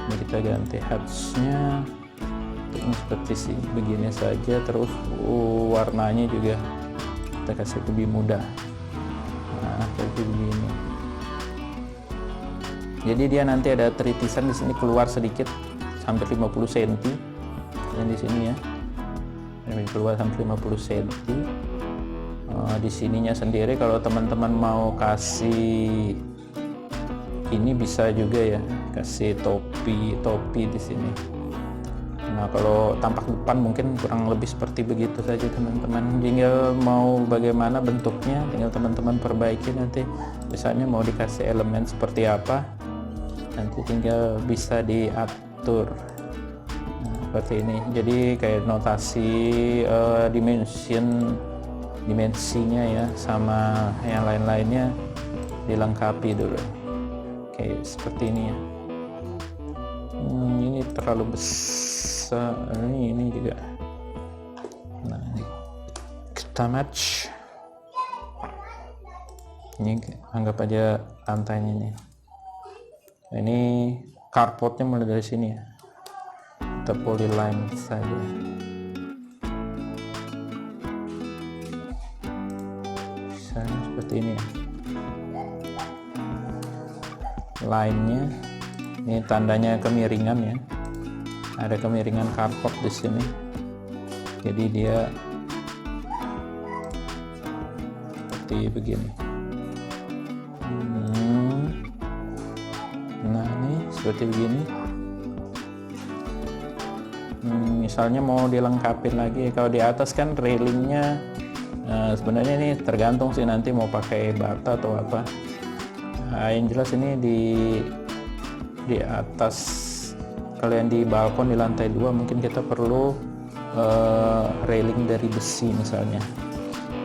ini kita ganti headsnya. Ini seperti begini saja. Terus warnanya juga kita kasih lebih mudah. Nah, kayak begini. Jadi dia nanti ada teritisan di sini keluar sedikit sampai 50 cm. Yang di sini ya. Ini keluar sampai 50 cm. Di sininya sendiri kalau teman-teman mau kasih ini bisa juga ya, kasih topi di sini. Nah, kalau tampak depan mungkin kurang lebih seperti begitu saja teman-teman. Tinggal mau bagaimana bentuknya, tinggal teman-teman perbaiki nanti. Misalnya mau dikasih elemen seperti apa, nanti tinggal bisa diatur. Nah, seperti ini. Jadi kayak notasi dimensinya ya, sama yang lain-lainnya dilengkapi dulu. Oke, seperti ini ya. Ini terlalu besar. bisa ini juga. Nah, ini kita match. Ini anggap aja lantainya nih. Ini carportnya mulai dari sini ya. Kita polyline saja. Misalnya seperti ini ya. Line-nya ini tandanya kemiringan ya. Ada kemiringan carport di sini. Jadi dia seperti begini. Nah, ini seperti begini. Misalnya mau dilengkapin lagi, kalau di atas kan railingnya sebenarnya ini tergantung sih nanti mau pakai bata atau apa. Nah, yang jelas ini di atas, kalian di balkon di lantai 2 mungkin kita perlu railing dari besi misalnya.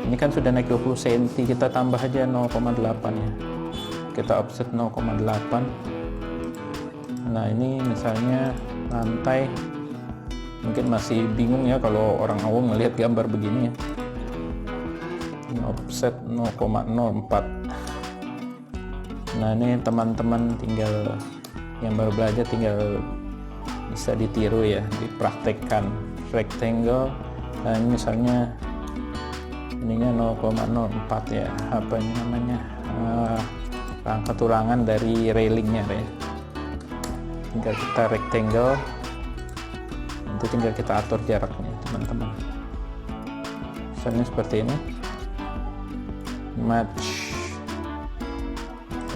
Ini kan sudah naik 20 cm, kita tambah aja 0,8 ya. Kita offset 0,8. Nah, ini misalnya lantai, mungkin masih bingung ya kalau orang awam melihat gambar begini ya. Offset 0,04. Nah, ini teman-teman tinggal yang baru belajar tinggal bisa ditiru ya, dipraktekkan. Rectangle, nah ini misalnya ininya 0,04 ya, apa ini namanya, keturangan dari railingnya ya. Tinggal kita rectangle, nanti tinggal kita atur jaraknya teman-teman. Misalnya seperti ini, match.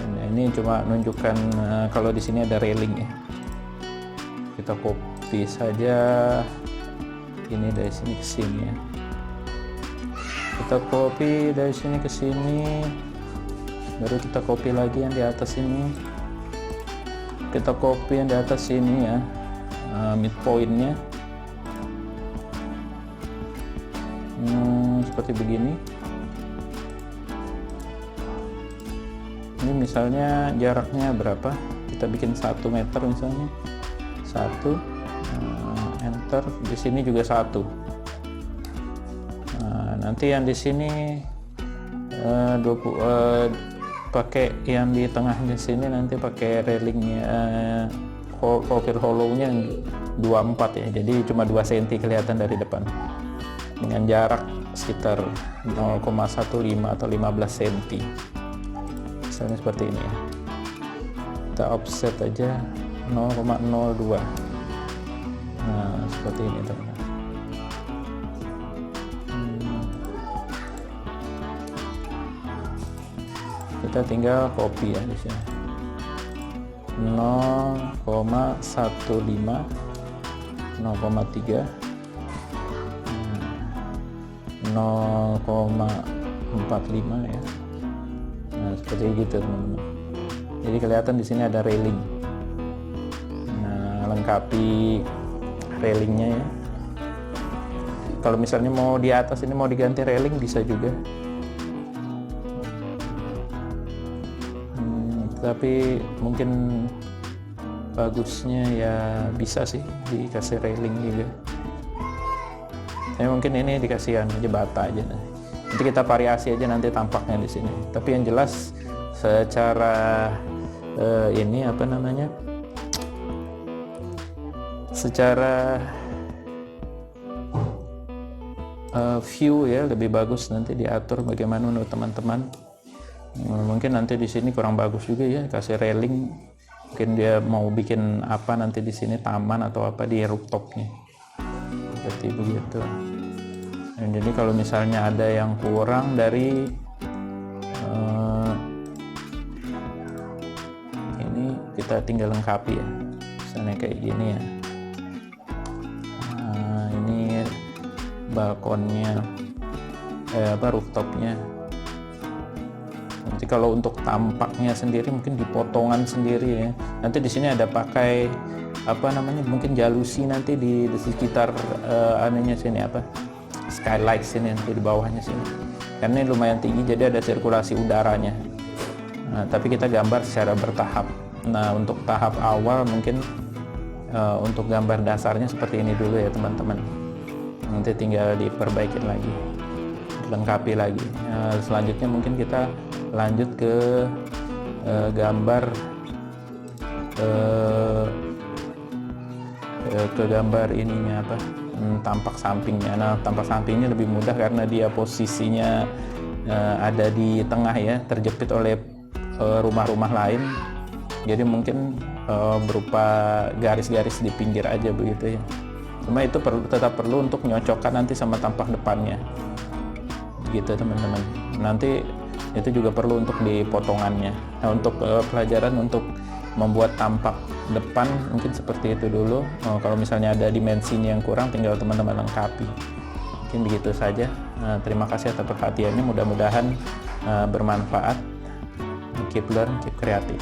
Nah, ini cuma menunjukkan kalau di sini ada railing ya. Kita copy saja ini dari sini ke sini ya. Kita copy dari sini ke sini, baru kita copy lagi yang di atas ini. Kita copy yang di atas sini ya, midpointnya seperti begini. Ini misalnya jaraknya berapa, kita bikin 1 meter misalnya, 1, enter. Di sini juga 1. Nah, nanti yang di sini 20, pakai yang di tengahnya sini nanti pakai railingnya, profil hollow-nya 24 ya, jadi cuma 2 cm kelihatan dari depan dengan jarak sekitar 0,15 atau 15 cm misalnya seperti ini ya. Kita offset aja 0,02. Nah, seperti ini teman-teman. Kita tinggal copy ya di sini. 0,15, 0,3, 0,45 ya. Nah, seperti gitu teman-teman. Jadi kelihatan di sini ada railing. Nah, lengkapi railingnya ya. Kalau misalnya mau di atas ini mau diganti railing bisa juga. Tapi mungkin bagusnya ya bisa sih dikasih railing juga. Mungkin ini dikasih aja bata aja. Nanti kita variasi aja nanti tampaknya di sini. Tapi yang jelas secara ini apa namanya? Secara view ya lebih bagus nanti diatur bagaimana menurut teman-teman. Mungkin nanti di sini kurang bagus juga ya kasih railing. Mungkin dia mau bikin apa nanti di sini taman atau apa di rooftopnya. Seperti begitu. Dan jadi kalau misalnya ada yang kurang dari ini kita tinggal lengkapi ya. Misalnya kayak gini ya. Nah, ini balkonnya, rooftopnya. Nanti kalau untuk tampaknya sendiri mungkin dipotongan sendiri ya. Nanti di sini ada pakai apa namanya, mungkin jalusi nanti di sekitar anunya sini apa, skylight sini nanti di bawahnya sini. Karena ini lumayan tinggi jadi ada sirkulasi udaranya. Nah, tapi kita gambar secara bertahap. Nah, untuk tahap awal mungkin untuk gambar dasarnya seperti ini dulu ya teman-teman. Nanti tinggal diperbaikin lagi, dilengkapi lagi. Selanjutnya mungkin kita lanjut ke gambar ininya apa, tampak sampingnya. Nah, tampak sampingnya lebih mudah karena dia posisinya ada di tengah ya, terjepit oleh rumah-rumah lain. Jadi mungkin berupa garis-garis di pinggir aja begitu ya. Cuma itu tetap perlu untuk menyocokkan nanti sama tampak depannya gitu teman-teman. Nanti itu juga perlu untuk dipotongannya. Nah, untuk pelajaran untuk membuat tampak depan mungkin seperti itu dulu. Kalau misalnya ada dimensinya yang kurang, tinggal teman-teman lengkapi. Mungkin begitu saja. Terima kasih atas perhatiannya, mudah-mudahan bermanfaat. Keep learn, keep creative.